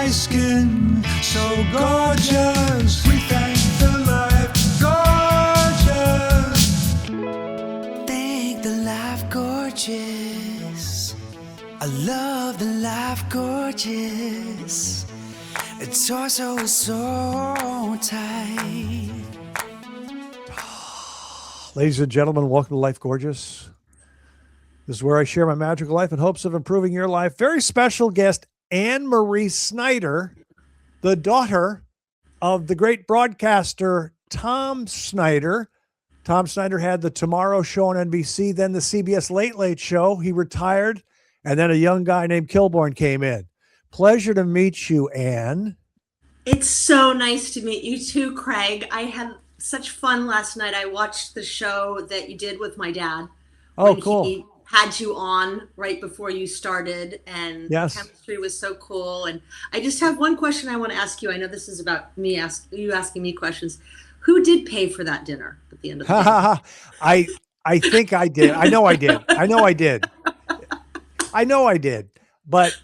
my skin so gorgeous. We thank the life gorgeous. Thank the life gorgeous. I love the life gorgeous. Its torso is so tight. Ladies and gentlemen, welcome to Life Gorgeous. This is where I share my magical life in hopes of improving your life. Very special guest, Ann Snyder, the daughter of the great broadcaster Tom Snyder. Tom Snyder had the Tomorrow Show on NBC, then the CBS Late Late Show. He retired, and then a young guy named Kilborn came in. Pleasure to meet you, Ann. It's so nice to meet you too, Craig. I had such fun last night. I watched the show that you did with my dad. Oh, cool. He had you on right before you started, and yes, the chemistry was so cool. And I just have one question I want to ask you. I know this is about you asking me questions. Who did pay for that dinner at the end of the day? I think I did. I know I did. But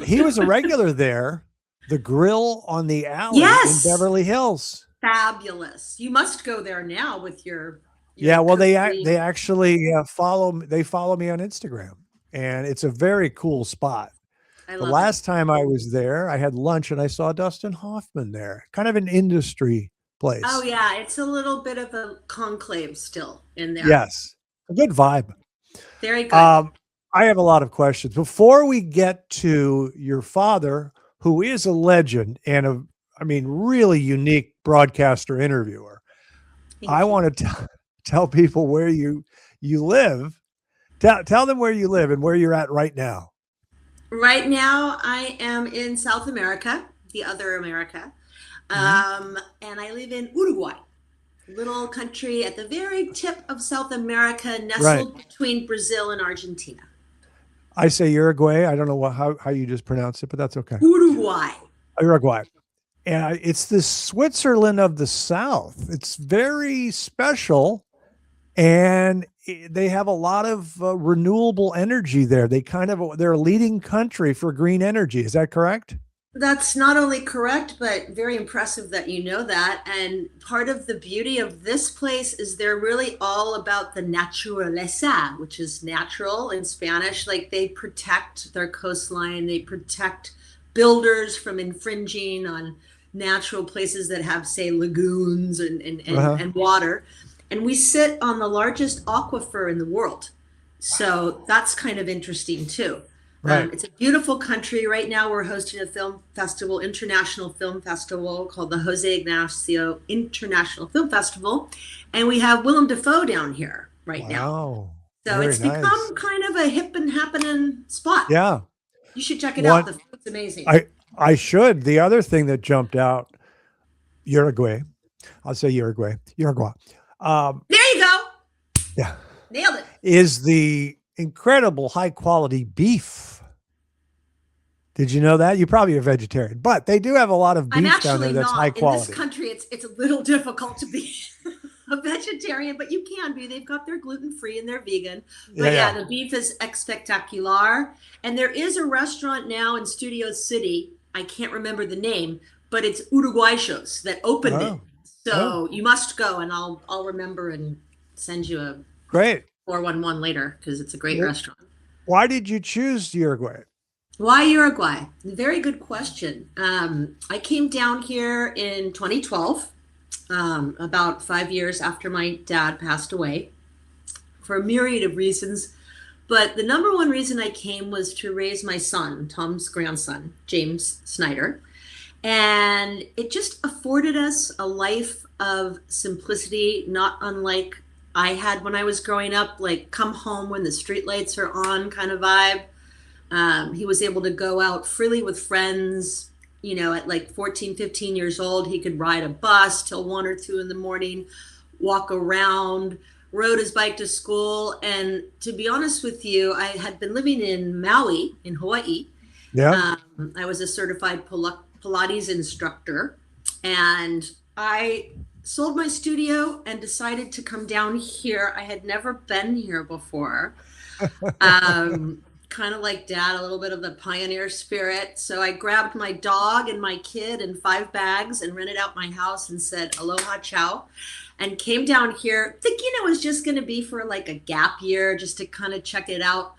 he was a regular there. The Grill on the Alley in Beverly Hills. Fabulous. You must go there now with your well, they actually follow me on Instagram, and it's a very cool spot. The last time I was there, I had lunch and I saw Dustin Hoffman there. Kind of an industry place. Oh yeah, it's a little bit of a conclave still in there. Yes, a good vibe. Very good. I have a lot of questions before we get to your father, who is a legend and really unique broadcaster interviewer. I want to tell people where you live. Tell them where you live and where you're at right now. Right now, I am in South America, the other America, and I live in Uruguay, little country at the very tip of South America, nestled between Brazil and Argentina. I say Uruguay. I don't know how you just pronounce it, but that's okay. Uruguay. And it's the Switzerland of the South. It's very special, and they have a lot of renewable energy there. They're a leading country for green energy. Is that correct? That's not only correct, but very impressive that you know that. And part of the beauty of this place is they're really all about the naturaleza, which is natural in Spanish. Like, they protect their coastline. They protect builders from infringing on natural places that have, say, lagoons and water. And we sit on the largest aquifer in the world. So that's kind of interesting too. Right. It's a beautiful country. Right now we're hosting a film festival, international film festival called the Jose Ignacio International Film Festival. And we have Willem Dafoe down here now. So it's become kind of a hip and happening spot. Yeah. You should check it out. The food's amazing. I should. The other thing that jumped out, Uruguay. I'll say Uruguay. There you go. Yeah. Nailed it. Is the incredible high quality beef. Did you know that? You probably are vegetarian, but they do have a lot of beef down there that's high quality. In this country, it's a little difficult to be a vegetarian, but you can be. They've got their gluten-free and they're vegan. But the beef is espectacular. And there is a restaurant now in Studio City. I can't remember the name, but it's Uruguayos that opened it. So you must go, and I'll remember and send you a great 411 later, because it's a great restaurant. Why did you choose Uruguay? Why Uruguay? Very good question. I came down here in 2012, about 5 years after my dad passed away, for a myriad of reasons. But the number one reason I came was to raise my son, Tom's grandson, James Snyder. And it just afforded us a life of simplicity, not unlike I had when I was growing up, like come home when the streetlights are on kind of vibe. He was able to go out freely with friends. At like 14, 15 years old, he could ride a bus till 1 or 2 in the morning, walk around, rode his bike to school. And to be honest with you, I had been living in Maui in Hawaii. Yeah. I was a certified Pilates instructor, and I sold my studio and decided to come down here. I had never been here before. kind of like dad, a little bit of the pioneer spirit. So I grabbed my dog and my kid and 5 bags and rented out my house and said aloha ciao, and came down here thinking it was just going to be for like a gap year, just to kind of check it out.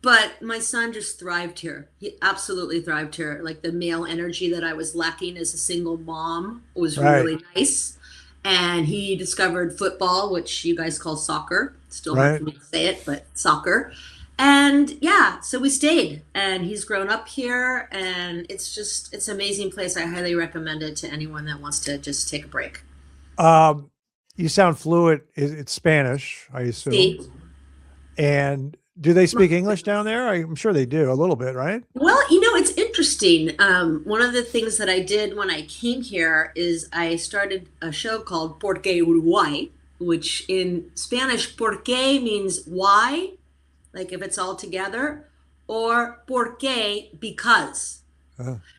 But my son just thrived here. He absolutely thrived here. Like the male energy that I was lacking as a single mom was really nice. And he discovered football, which you guys call soccer. Still hard for me to say it, but soccer. And yeah, so we stayed, and he's grown up here, and it's an amazing place. I highly recommend it to anyone that wants to just take a break. You sound fluent. It's Spanish, I assume. See? And do they speak English down there? I'm sure they do a little bit, right? Well, it's interesting. One of the things that I did when I came here is I started a show called Por qué Uruguay, which in Spanish, por qué means why, like if it's all together, or por qué, because.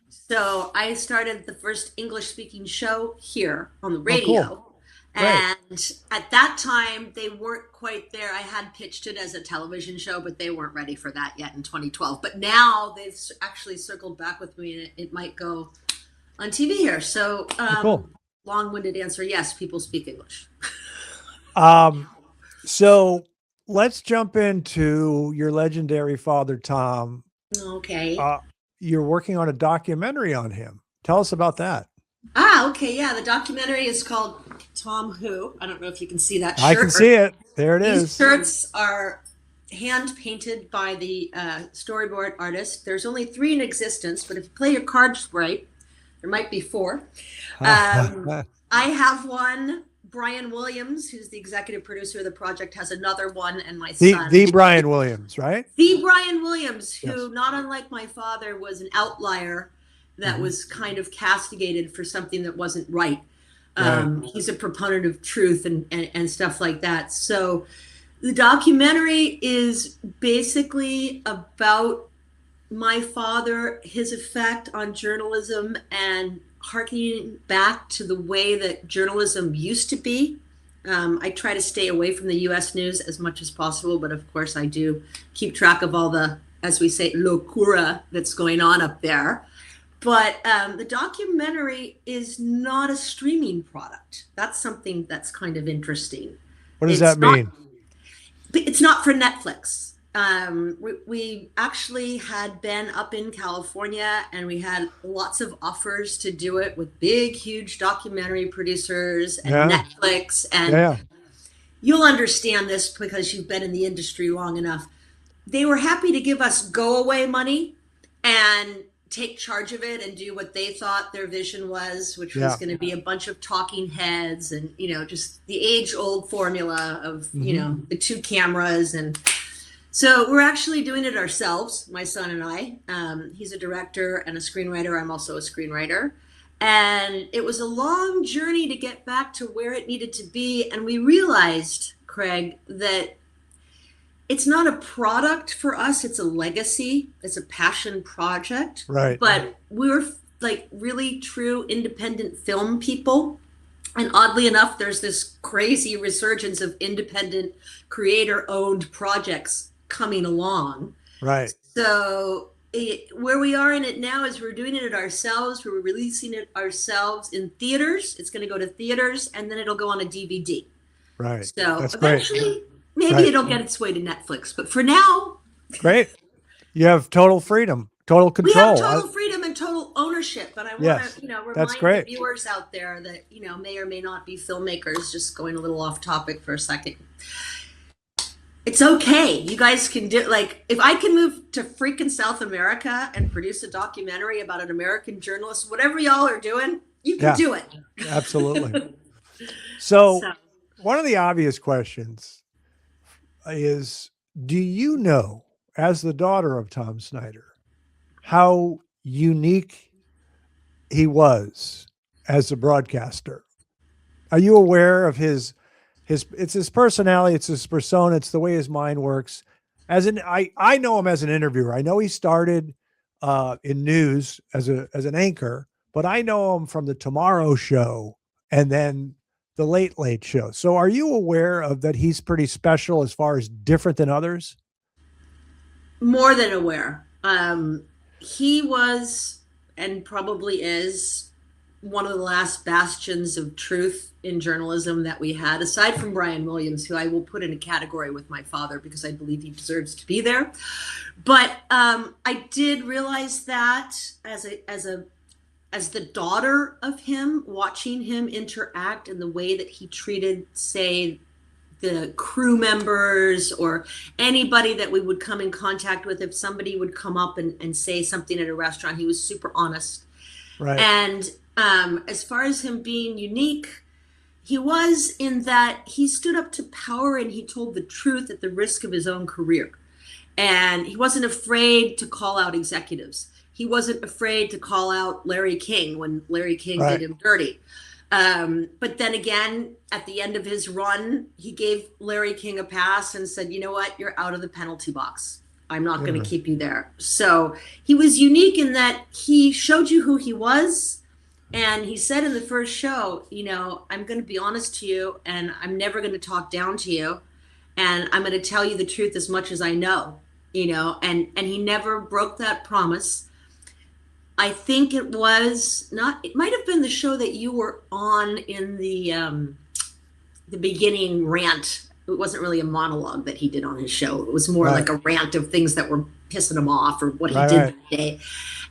So I started the first English-speaking show here on the radio. Oh, cool. And at that time, they weren't quite there. I had pitched it as a television show, but they weren't ready for that yet in 2012. But now they've actually circled back with me, and it might go on TV here. So cool. Long-winded answer, yes, people speak English. So let's jump into your legendary father, Tom. Okay. You're working on a documentary on him. Tell us about that. Okay. Yeah. The documentary is called Tom Who. I don't know if you can see that shirt. I can see it. There it is. These shirts are hand painted by the storyboard artist. There's only 3 in existence, but if you play your cards right, there might be 4. I have one. Brian Williams, who's the executive producer of the project, has another one, and my son. The Brian Williams, right? The Brian Williams, who, not unlike my father, was an outlier that was kind of castigated for something that wasn't right. He's a proponent of truth and stuff like that. So the documentary is basically about my father, his effect on journalism, and harkening back to the way that journalism used to be. I try to stay away from the U.S. news as much as possible, but of course I do keep track of all the, as we say, locura that's going on up there. But the documentary is not a streaming product. That's something that's kind of interesting. What does that mean? It's not for Netflix. We actually had been up in California, and we had lots of offers to do it with big, huge documentary producers and Netflix. And you'll understand this because you've been in the industry long enough. They were happy to give us go away money and take charge of it and do what they thought their vision was, which was going to be a bunch of talking heads and, just the age old formula of, the 2 cameras. And so we're actually doing it ourselves, my son and I. He's a director and a screenwriter. I'm also a screenwriter. And it was a long journey to get back to where it needed to be. And we realized, Craig, that it's not a product for us. It's a legacy. It's a passion project. Right. But we're like really true independent film people. And oddly enough, there's this crazy resurgence of independent creator-owned projects coming along. Right. So where we are in it now is we're doing it ourselves. We're releasing it ourselves in theaters. It's going to go to theaters, and then it'll go on a DVD. Right. So that's eventually, great. Maybe it'll get its way to Netflix. But for now, great. You have total freedom, total control. We have total freedom and total ownership. But I want to, remind the viewers out there that, may or may not be filmmakers, just going a little off topic for a second. It's okay. You guys can do, if I can move to freaking South America and produce a documentary about an American journalist, whatever y'all are doing, you can do it. Absolutely. So one of the obvious questions is, do you know, as the daughter of Tom Snyder, how unique he was as a broadcaster? Are you aware of it's his personality, it's his persona, it's the way his mind works? I know him as an interviewer. I know he started in news as an anchor, but I know him from the Tomorrow Show and then the Late Late Show. So are you aware of that he's pretty special as far as different than others? More than aware. He was, and probably is, one of the last bastions of truth in journalism that we had, aside from Brian Williams, who I will put in a category with my father because I believe he deserves to be there. But I did realize that as the daughter of him, watching him interact and the way that he treated, say, the crew members or anybody that we would come in contact with, if somebody would come up and say something at a restaurant, he was super honest. Right. And as far as him being unique, he was in that he stood up to power and he told the truth at the risk of his own career. And he wasn't afraid to call out executives. He wasn't afraid to call out Larry King when Larry King did him dirty. But then again, at the end of his run, he gave Larry King a pass and said, you know what, you're out of the penalty box. I'm not going to keep you there. So he was unique in that he showed you who he was. And he said in the first show, you know, I'm going to be honest to you and I'm never going to talk down to you. And I'm going to tell you the truth as much as I know, you know, and he never broke that promise. I think it might have been the show that you were on in the beginning rant. It wasn't really a monologue that he did on his show. It was more like a rant of things that were pissing him off or what he did that day.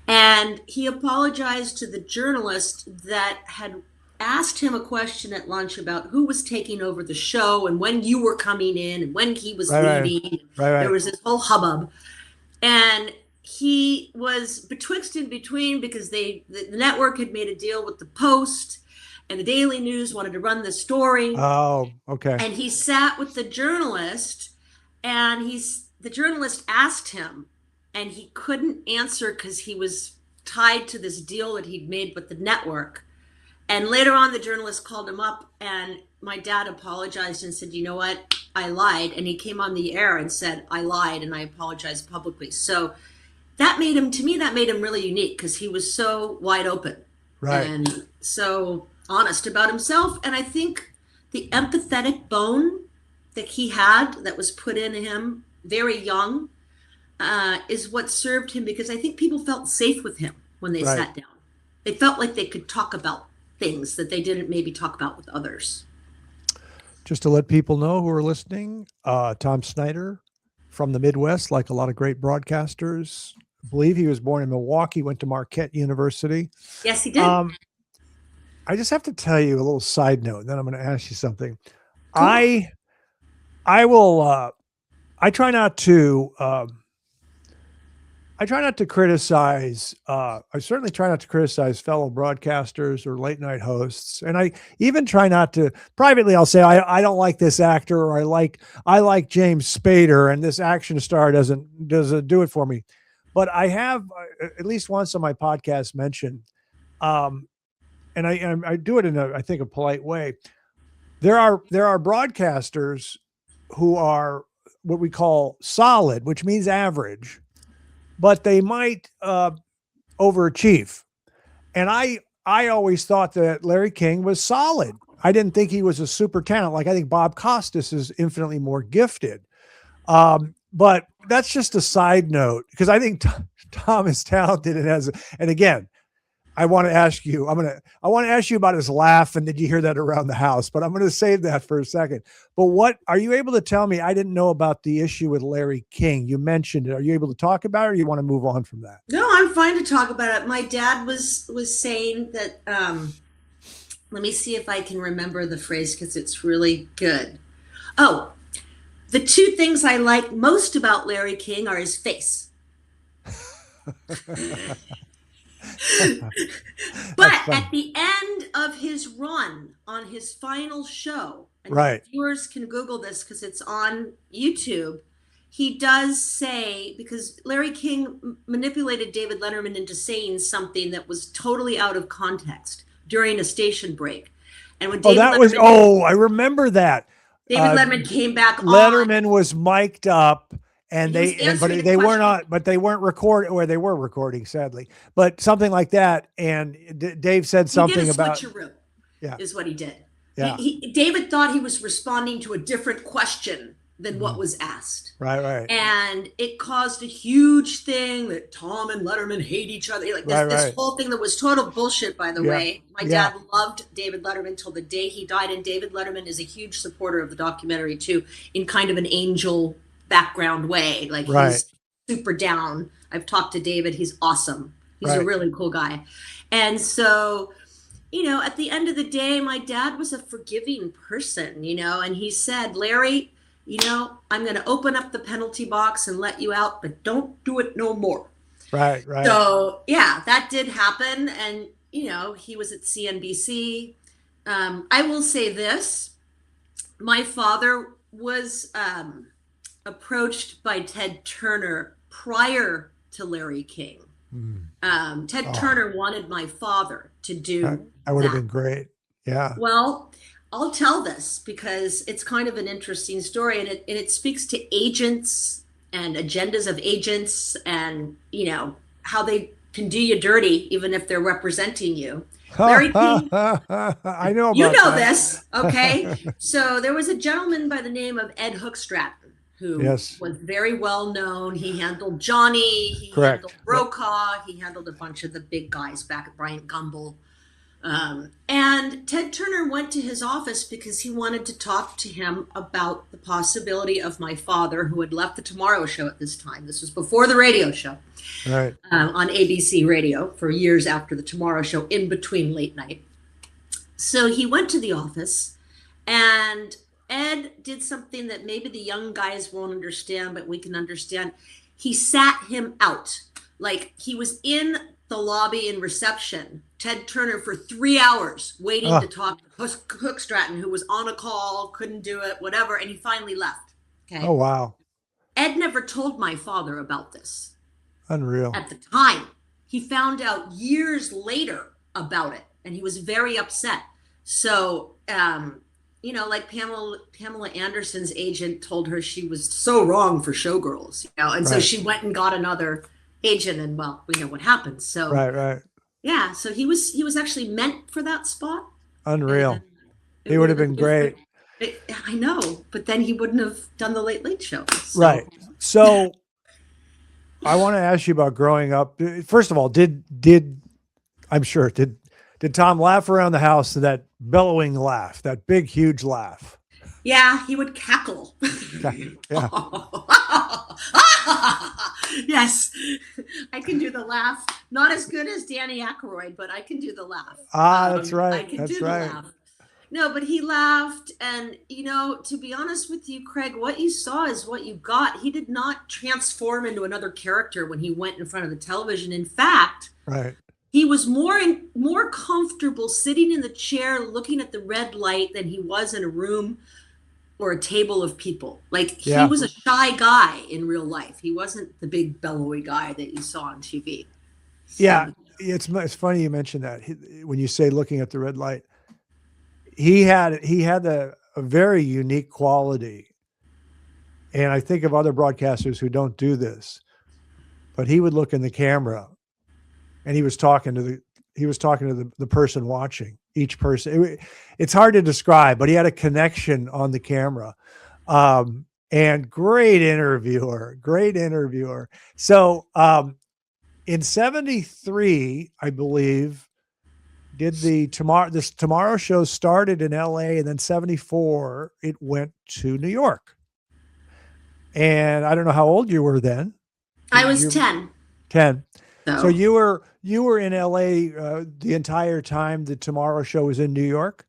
And he apologized to the journalist that had asked him a question at lunch about who was taking over the show and when you were coming in and when he was leaving. There was this whole hubbub. And he was betwixt and between because the network had made a deal with the Post and the Daily News wanted to run the story. Oh, okay. And he sat with the journalist and the journalist asked him and he couldn't answer because he was tied to this deal that he'd made with the network. And later on, the journalist called him up and my dad apologized and said, you know what, I lied. And he came on the air and said, I lied and I apologized publicly. So that made him really unique because he was so wide open and so honest about himself. And I think the empathetic bone that he had that was put in him very young is what served him, because I think people felt safe with him when they sat down. They felt like they could talk about things that they didn't maybe talk about with others. Just to let people know who are listening, Tom Snyder from the Midwest, like a lot of great broadcasters. I believe he was born in Milwaukee, went to Marquette University. Yes, he did. I just have to tell you a little side note, and then I'm going to ask you something. Cool. I try not to criticize, I certainly try not to criticize fellow broadcasters or late night hosts. And I even try not to privately, I'll say, I don't like this actor, or I like James Spader and this action star doesn't do it for me. But I have at least once on my podcast mentioned, and I do it in I think a polite way. There are broadcasters who are what we call solid, which means average, but they might overachieve. And I always thought that Larry King was solid. I didn't think he was a super talent. Like I think Bob Costas is infinitely more gifted. But that's just a side note, because I think Tom is talented and again, I want to ask you about his laugh, and did you hear that around the house? But I'm going to save that for a second. But what are you able to tell me? I didn't know about the issue with Larry King. You mentioned it. Are you able to talk about it, or you want to move on from that? No, I'm fine to talk about it. My dad was saying that, let me see if I can remember the phrase because it's really good. Oh, the two things I like most about Larry King are his face. But at the end of his run on his final show, and viewers can Google this because it's on YouTube, he does say, because Larry King manipulated David Letterman into saying something that was totally out of context during a station break. And when I remember that. David Letterman came back Letterman was mic'd up. And they weren't recording, or they were recording, sadly, but something like that. And Dave said something about is what he did. Yeah. David thought he was responding to a different question than what was asked. Right. And it caused a huge thing that Tom and Letterman hate each other. Like this whole thing that was total bullshit, by the way. My dad loved David Letterman till the day he died. And David Letterman is a huge supporter of the documentary too, in kind of an angel background way. Like he's super down. I've talked to David. He's awesome. He's a really cool guy. And so, at the end of the day, my dad was a forgiving person, and he said, Larry, I'm going to open up the penalty box and let you out, but don't do it no more. Right. So, that did happen. And, he was at CNBC. I will say this. My father was approached by Ted Turner prior to Larry King. Ted Turner wanted my father to do that would have been great. Yeah. Well, I'll tell this because it's kind of an interesting story, and it speaks to agents and agendas of agents, and how they can do you dirty even if they're representing you. Larry King, I know about this, okay? So there was a gentleman by the name of Ed Hookstratton who was very well known. He handled Johnny, he handled Brokaw, he handled a bunch of the big guys back at Bryant Gumbel. And Ted Turner went to his office because he wanted to talk to him about the possibility of my father, who had left the Tomorrow Show at this time. This was before the radio show, on ABC radio for years after the Tomorrow Show, in between late night. So he went to the office, and Ed did something that maybe the young guys won't understand, but we can understand. He sat him out. Like, he was in the lobby in reception, Ted Turner, for 3 hours waiting to talk to Hookstratton, who was on a call, couldn't do it, whatever, and he finally left. Okay. Oh, wow. Ed never told my father about this. Unreal. At the time. He found out years later about it, and he was very upset. So, like Pamela Anderson's agent told her she was so wrong for Showgirls, and so she went and got another agent, and we know what happened. So yeah, so he was actually meant for that spot. Unreal. He would have been great. I know, but then he wouldn't have done the Late Late Show. So. Right. So I want to ask you about growing up. First of all, did Tom laugh around the house to that bellowing laugh, that big, huge laugh? Yeah, he would cackle. Yeah. Yes, I can do the laugh. Not as good as Danny Aykroyd, but I can do the laugh. That's right. I can do the laugh. No, but he laughed. And, to be honest with you, Craig, what you saw is what you got. He did not transform into another character when he went in front of the television. In fact, he was more comfortable sitting in the chair looking at the red light than he was in a room or a table of people. Like, he was a shy guy in real life. He wasn't the big bellowy guy that you saw on TV. So, yeah, it's funny you mentioned that. When you say looking at the red light, he had a very unique quality. And I think of other broadcasters who don't do this, but he would look in the camera and he was talking to the person watching, each person. It's hard to describe, but he had a connection on the camera. And great interviewer. So in 73, I believe, this Tomorrow Show started in LA, and then 74, it went to New York. And I don't know how old you were then. I was 10. 10. So you were in LA the entire time the Tomorrow Show was in New York?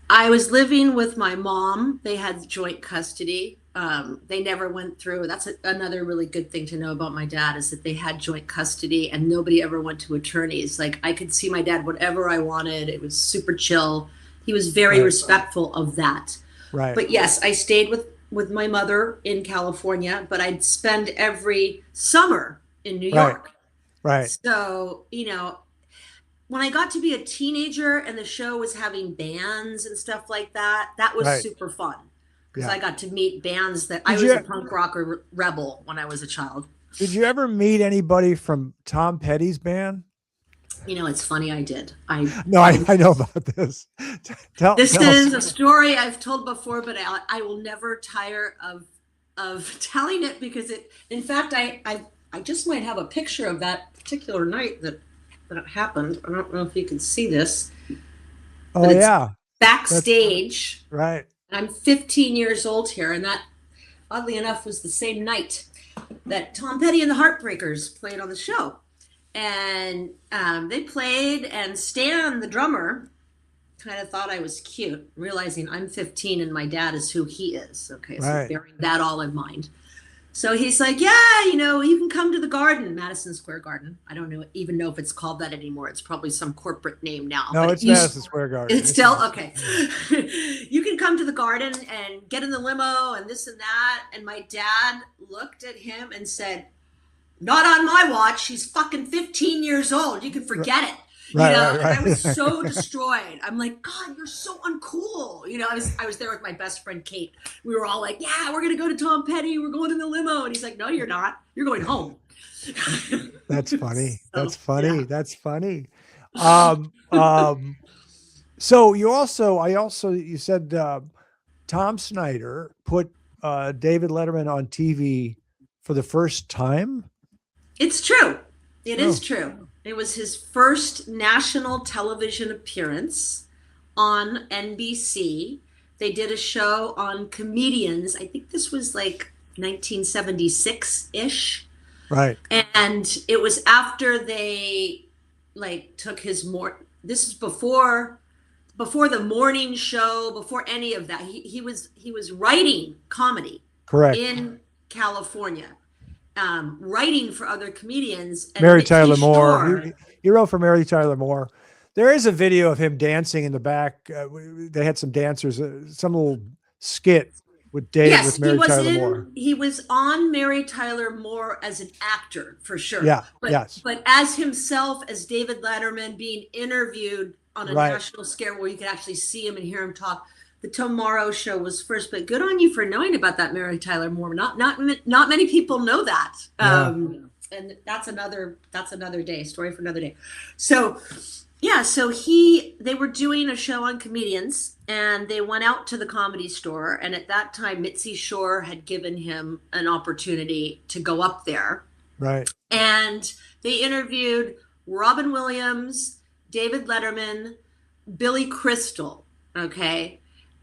I was living with my mom. They had joint custody. They never went through. That's another really good thing to know about my dad, is that they had joint custody and nobody ever went to attorneys. Like, I could see my dad whatever I wanted. It was super chill. He was very respectful of that. Right. But yes, I stayed with my mother in California, but I'd spend every summer in New York. Right. So, when I got to be a teenager and the show was having bands and stuff like that, that was super fun. Because I got to meet bands that I was a punk rocker rebel when I was a child. Did you ever meet anybody from Tom Petty's band? It's funny, I did. I know about this. Tell is us. a story I've told before, but I will never tire of of telling it because in fact, I just might have a picture of that particular night that happened. I don't know if you can see this, Oh but it's yeah, that's backstage. right. I'm 15 years old here, and that, oddly enough, was the same night that Tom Petty and the Heartbreakers played on the show. And they played, and Stan, the drummer, kind of thought I was cute, realizing I'm 15 and my dad is who he is. Okay, so Right. bearing that all in mind. So he's like, yeah, you can come to the garden, Madison Square Garden. I don't even know if it's called that anymore. It's probably some corporate name now. No, but it's Madison Square Garden. It's still okay. You can come to the garden and get in the limo and this and that. And my dad looked at him and said, not on my watch. She's fucking 15 years old. You can forget it. Right, And right. I was so destroyed. I'm like, God, you're so uncool. I was there with my best friend Kate. We were all like, yeah, we're gonna go to Tom Petty. We're going in the limo. And he's like, no, you're not. You're going home. That's funny. So, That's funny. yeah. That's funny. So you said Tom Snyder put David Letterman on TV for the first time. It's true. It is Oh. true. It was his first national television appearance on NBC. They did a show on comedians. I think this was like 1976-ish. Right. And it was after they took this is before the morning show, before any of that. He was writing comedy Correct. in California. Writing for other comedians. And Mary Mitzi Tyler Shore- Moore. He wrote for Mary Tyler Moore. There is a video of him dancing in the back. They had some dancers, some little skit with Dave Yes, with Mary Tyler Moore. he was on Mary Tyler Moore as an actor for sure. Yeah, But, yes. But as himself, as David Letterman, being interviewed on a Right. national scale where you could actually see him and hear him talk. The Tomorrow Show was first, but good on you for knowing about that Mary Tyler Moore. Not many people know that. Yeah. And that's another day, story for another day. So yeah, they were doing a show on comedians and they went out to the Comedy Store, and at that time Mitzi Shore had given him an opportunity to go up there. Right. And they interviewed Robin Williams, David Letterman, Billy Crystal, okay?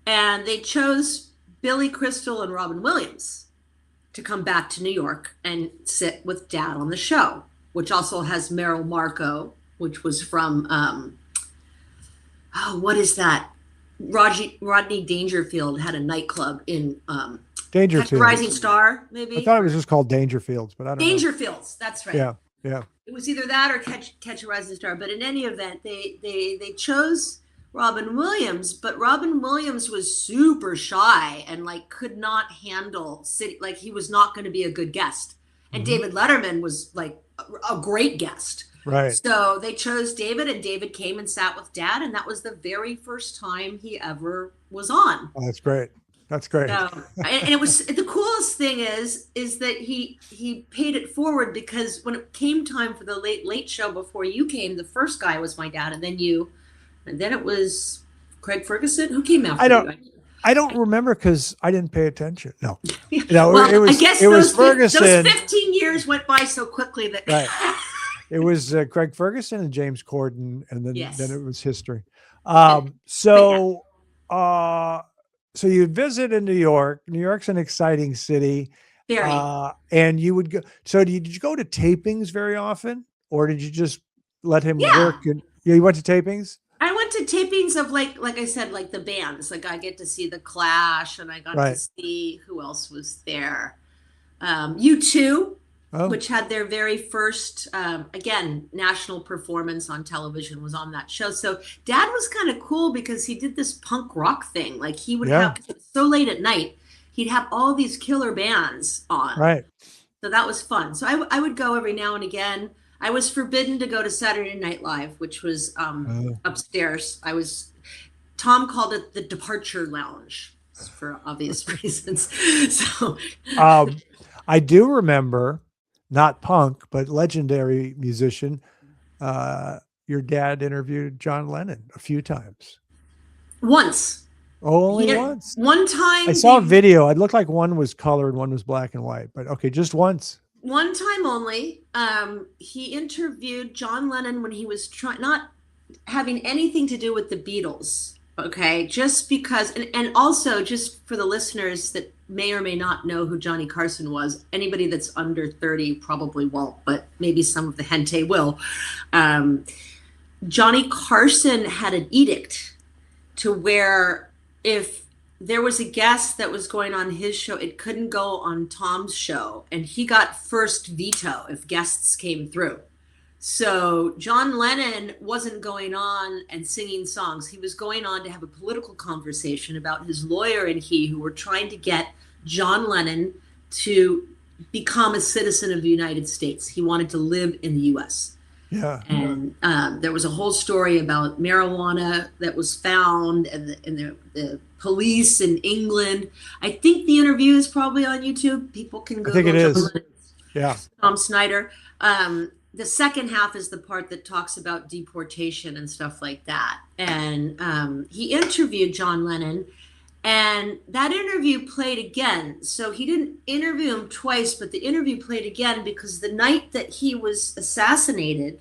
And they chose Billy Crystal and Robin Williams to come back to New York and sit with Dad on the show, which also has Meryl Marco, which was from, what is that? Rodney Dangerfield had a nightclub in Dangerfield. Rising Star, maybe? I thought it was just called Dangerfields, but I don't know. Dangerfields, that's right. Yeah, yeah. It was either that or Catch a Rising Star. But in any event, they chose Robin Williams, but Robin Williams was super shy and could not handle he was not going to be a good guest. And David Letterman was a great guest. Right. So they chose David, and David came and sat with Dad, and that was the very first time he ever was on. Oh, that's great. That's great. So, and it was the coolest thing is that he paid it forward, because when it came time for the late show before you came, the first guy was my dad, and then you, and then it was Craig Ferguson. Who came after you? I don't remember because I didn't pay attention. No, Well, it was. I guess it was Ferguson. Those 15 years went by so quickly that. Right. It was Craig Ferguson and James Corden, and then Yes. then it was history. So you visit in New York. New York's an exciting city. Very. And you would go. So did you go to tapings very often, or did you just let him work? And you went to tapings. I went to tapings of like I said, the bands. I get to see the Clash, and I got to see who else was there. U2. Oh. Which had their very first, again, national performance on television, was on that show. So Dad was kind of cool because he did this punk rock thing. He would have, it was so late at night, he'd have all these killer bands on. Right. So that was fun. So I would go every now and again. I was forbidden to go to Saturday Night Live, which was upstairs. Tom called it the Departure Lounge for obvious reasons. So I do remember, not punk, but legendary musician. Your dad interviewed John Lennon a few times. Once. Oh, only Yeah, once. one time I saw a video. It looked like one was color and one was black and white, but okay, just once. one time only. He interviewed John Lennon when he was not having anything to do with the Beatles. Okay, just because, and also just for the listeners that may or may not know who Johnny Carson was, anybody that's under 30 probably won't, but maybe some of the gente will. Johnny Carson had an edict to where if there was a guest that was going on his show, it couldn't go on Tom's show, and he got first veto if guests came through. So John Lennon wasn't going on and singing songs. He was going on to have a political conversation about his lawyer and he who were trying to get John Lennon to become a citizen of the United States. He wanted to live in the U.S. Yeah. And there was a whole story about marijuana that was found and the police in England. I think the interview is probably on YouTube. People can go. I think it is. Yeah. Tom Snyder. The second half is the part that talks about deportation and stuff like that. And he interviewed John Lennon, and that interview played again. So he didn't interview him twice, but the interview played again because the night that he was assassinated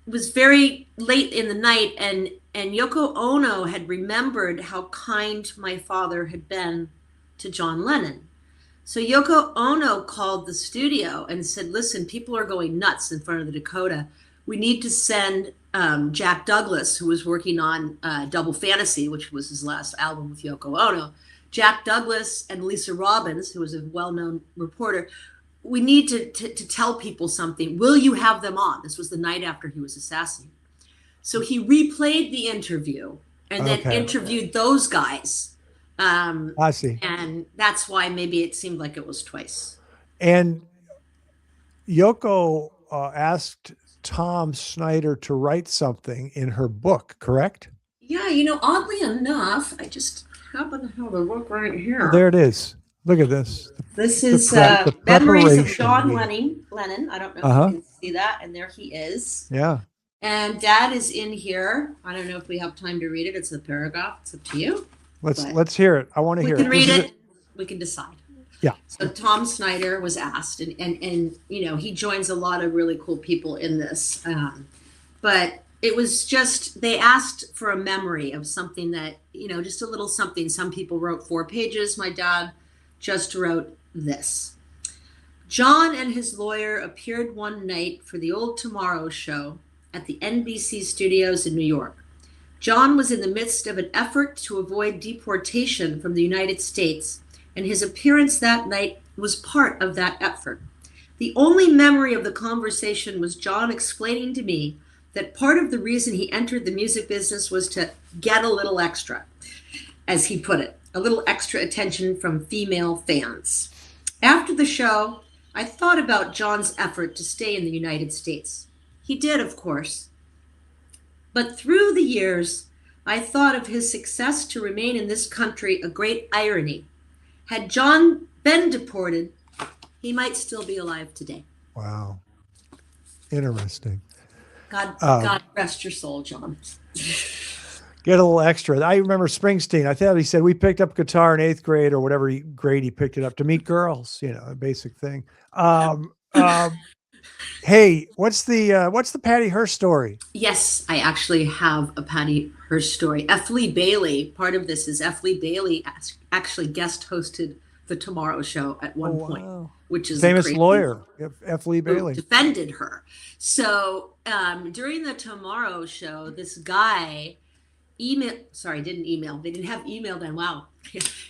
was very late in the night, and Yoko Ono had remembered how kind my father had been to John Lennon. So Yoko Ono called the studio and said, listen, people are going nuts in front of the Dakota. We need to send Jack Douglas, who was working on Double Fantasy, which was his last album with Yoko Ono. Jack Douglas and Lisa Robbins, who was a well-known reporter. We need to tell people something. Will you have them on? This was the night after he was assassinated. So he replayed the interview and then interviewed those guys. I see. And that's why maybe it seemed like it was twice. And Yoko asked Tom Snyder to write something in her book, correct? Yeah, oddly enough, I just happen to have a book right here. There it is. Look at this. This is the Memories of preparation, John yeah. Lennon. I don't know if you can see that. And there he is. Yeah. And Dad is in here. I don't know if we have time to read it. It's a paragraph. It's up to you. Let's hear it. I want to hear it. We can read it. We can decide. Yeah. So Tom Snyder was asked, and he joins a lot of really cool people in this. But it was just, they asked for a memory of something that, just a little something. Some people wrote 4 pages. My dad just wrote this. John and his lawyer appeared one night for the Old Tomorrow Show at the NBC studios in New York. John was in the midst of an effort to avoid deportation from the United States, and his appearance that night was part of that effort. The only memory of the conversation was John explaining to me that part of the reason he entered the music business was to get a little extra, as he put it, a little extra attention from female fans. After the show, I thought about John's effort to stay in the United States. He did, of course. But through the years, I thought of his success to remain in this country a great irony. Had John been deported, he might still be alive today. Wow. Interesting. God rest your soul, John. Get a little extra. I remember Springsteen. I thought he said we picked up guitar in 8th grade or whatever grade he picked it up to meet girls, a basic thing. Hey, what's the Patty Hearst story? Yes, I actually have a Patty Hearst story. F. Lee Bailey, part of this is F. Lee Bailey actually guest hosted the Tomorrow Show at one point, which is famous lawyer, F. Lee Bailey. Defended her. So during the Tomorrow Show, this guy didn't email. They didn't have email then. Wow.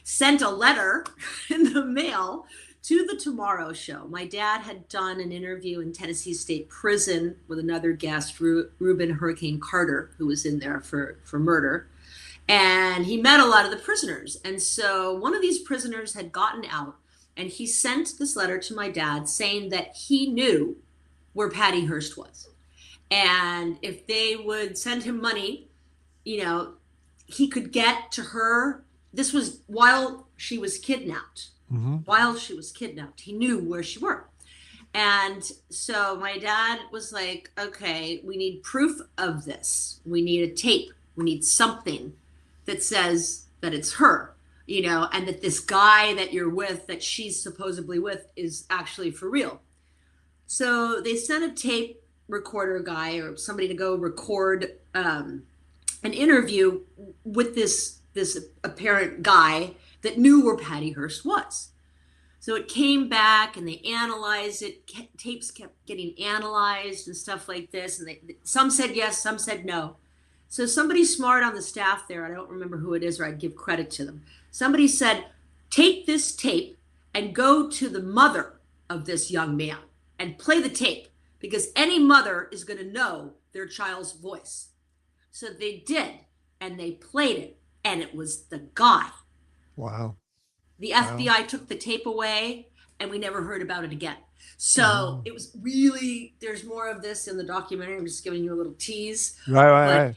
Sent a letter in the mail to the Tomorrow Show. My dad had done an interview in Tennessee State Prison with another guest, Reuben Hurricane Carter, who was in there for murder. And he met a lot of the prisoners. And so one of these prisoners had gotten out, and he sent this letter to my dad saying that he knew where Patty Hearst was. And if they would send him money, he could get to her. This was while she was kidnapped. Mm-hmm. While she was kidnapped, he knew where she were. And so my dad was like, okay, we need proof of this. We need a tape. We need something that says that it's her, and that this guy that you're with, that she's supposedly with, is actually for real. So they sent a tape recorder guy or somebody to go record an interview with this apparent guy that knew where Patty Hearst was. So it came back and they analyzed it. Tapes kept getting analyzed and stuff like this. And some said yes, some said no. So somebody smart on the staff there, I don't remember who it is, or I'd give credit to them. Somebody said, take this tape and go to the mother of this young man and play the tape, because any mother is going to know their child's voice. So they did, and they played it, and it was the guy. Wow. The FBI took the tape away, and we never heard about it again. So it was really, there's more of this in the documentary. I'm just giving you a little tease. Right.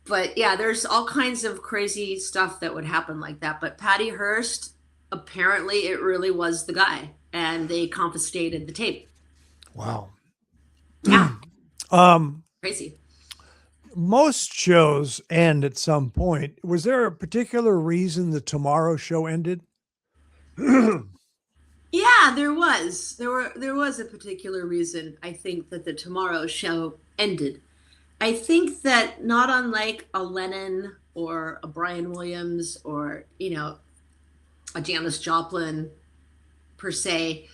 But yeah, there's all kinds of crazy stuff that would happen like that. But Patty Hearst, apparently it really was the guy, and they confiscated the tape. Wow. Yeah. Crazy. Most shows end at some point. Was there a particular reason the Tomorrow Show ended? Yeah, there was. There was a particular reason, I think, that the Tomorrow Show ended. I think that, not unlike a Lennon or a Brian Williams or, a Janis Joplin per se,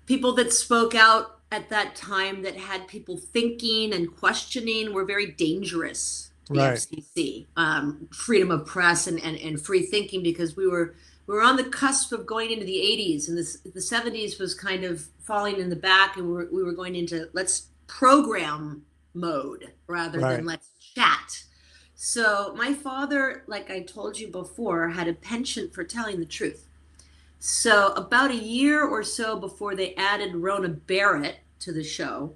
people that spoke out at that time that had people thinking and questioning were very dangerous to the Right. FCC. Freedom of press and free thinking, because we were on the cusp of going into the 80s, and the 70s was kind of falling in the back, and we were going into let's program mode rather Right. than let's chat. So my father, like I told you before, had a penchant for telling the truth. So about a year or so before they added Rona Barrett to the show,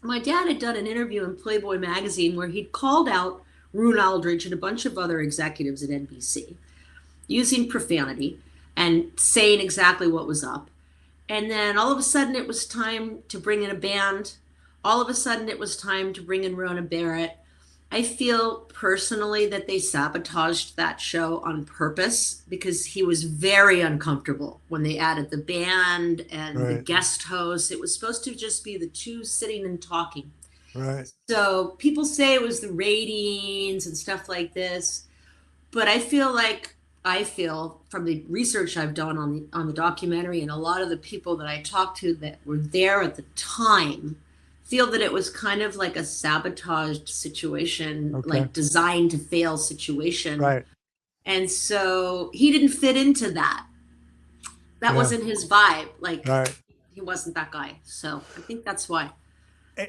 my dad had done an interview in Playboy magazine where he'd called out Rune Aldridge and a bunch of other executives at NBC using profanity and saying exactly what was up. And then all of a sudden it was time to bring in a band. All of a sudden it was time to bring in Rona Barrett. I feel personally that they sabotaged that show on purpose, because he was very uncomfortable when they added the band and the Right. guest host. It was supposed to just be the two sitting and talking. Right. So people say it was the ratings and stuff like this, but I feel from the research I've done on the documentary, and a lot of the people that I talked to that were there at the time feel that it was kind of like a sabotaged situation, Okay. like designed to fail situation. Right. And so he didn't fit into that. That Yeah. wasn't his vibe. Like, Right. he wasn't that guy. So I think that's why.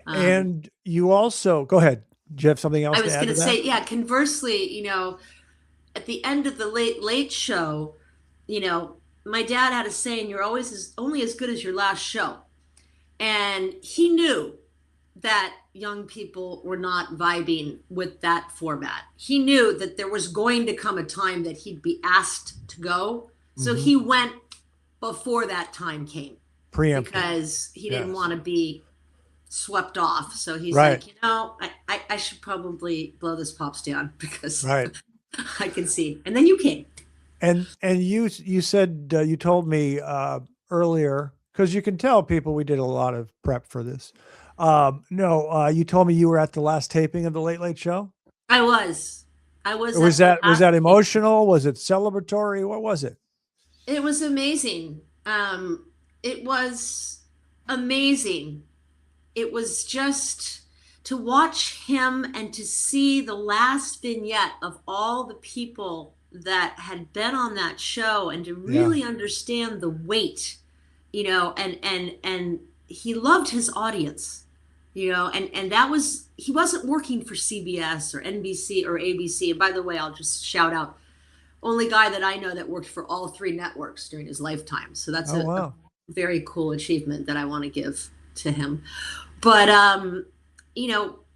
And you also, go ahead. Do you have something else I to was add going to to that? say, yeah, conversely, at the end of the late show, my dad had a saying, you're always only as good as your last show. And he knew that young people were not vibing with that format. He knew that there was going to come a time that he'd be asked to go. So he went before that time came, Preemptive. because he didn't Yes. want to be swept off. So he's Right. like, I should probably blow this pops down, because Right. I can see. And then you came. And you said, you told me earlier, because you can tell people we did a lot of prep for this. You told me you were at the last taping of the Late Late Show. I was. Was at the that last- emotional? Was it celebratory? What was it? It was amazing. It was amazing. It was just to watch him and to see the last vignette of all the people that had been on that show, and to really understand the weight, and he loved his audience, and that was, he wasn't working for CBS or NBC or ABC. And by the way, I'll just shout out, only guy that I know that worked for all three networks during his lifetime. So that's a very cool achievement that I want to give to him. But,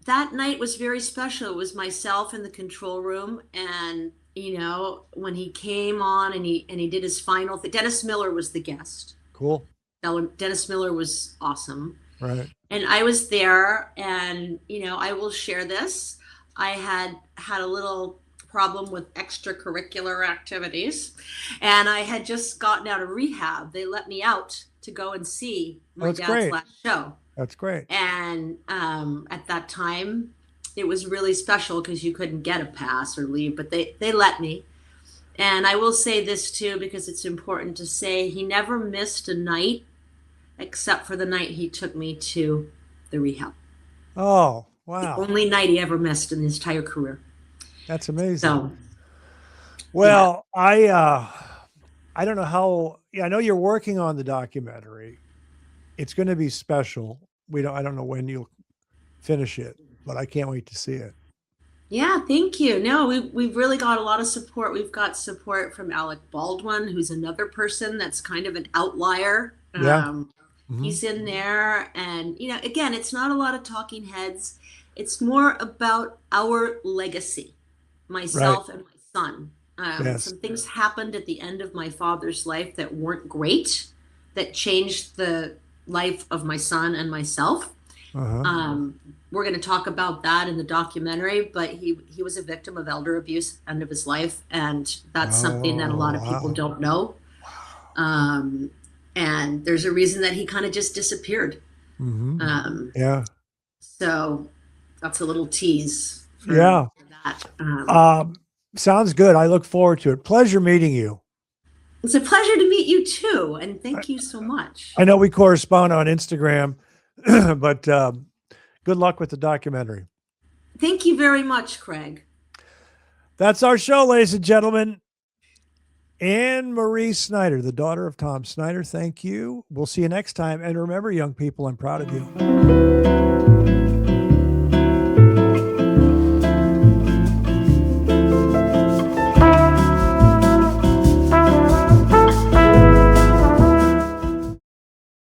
that night was very special. It was myself in the control room, and, when he came on and he did his final thing, Dennis Miller was the guest. Cool. Dennis Miller was awesome. Right. And I was there, and, I will share this. I had a little problem with extracurricular activities. And I had just gotten out of rehab. They let me out to go and see my That's dad's great. last show. That's great. And at that time, it was really special because you couldn't get a pass or leave, but they let me. And I will say this too, because it's important to say, he never missed a night except for the night he took me to the rehab. Oh, wow. The only night he ever missed in his entire career. That's amazing. So, well, yeah. I don't know how, I know you're working on the documentary. It's going to be special. I don't know when you'll finish it, but I can't wait to see it. yeah, thank you. No, we've really got a lot of support. We've got support from Alec Baldwin, who's another person that's kind of an outlier. Yeah. He's in there. And, again, it's not a lot of talking heads. It's more about our legacy, myself and my son. Yes. Some things happened at the end of my father's life that weren't great, that changed the life of my son and myself. We're going to talk about that in the documentary, but he was a victim of elder abuse at the end of his life, and that's something that a lot of people don't know. And there's a reason that he kind of just disappeared. Yeah. So that's a little tease for that. Sounds good. I look forward to it. Pleasure meeting you. It's a pleasure to meet you too, and thank you so much. I know we correspond on Instagram, but good luck with the documentary. Thank you very much, Craig. That's our show, ladies and gentlemen. Ann Snyder, the daughter of Tom Snyder. Thank you. We'll see you next time. And remember, young people, I'm proud of you.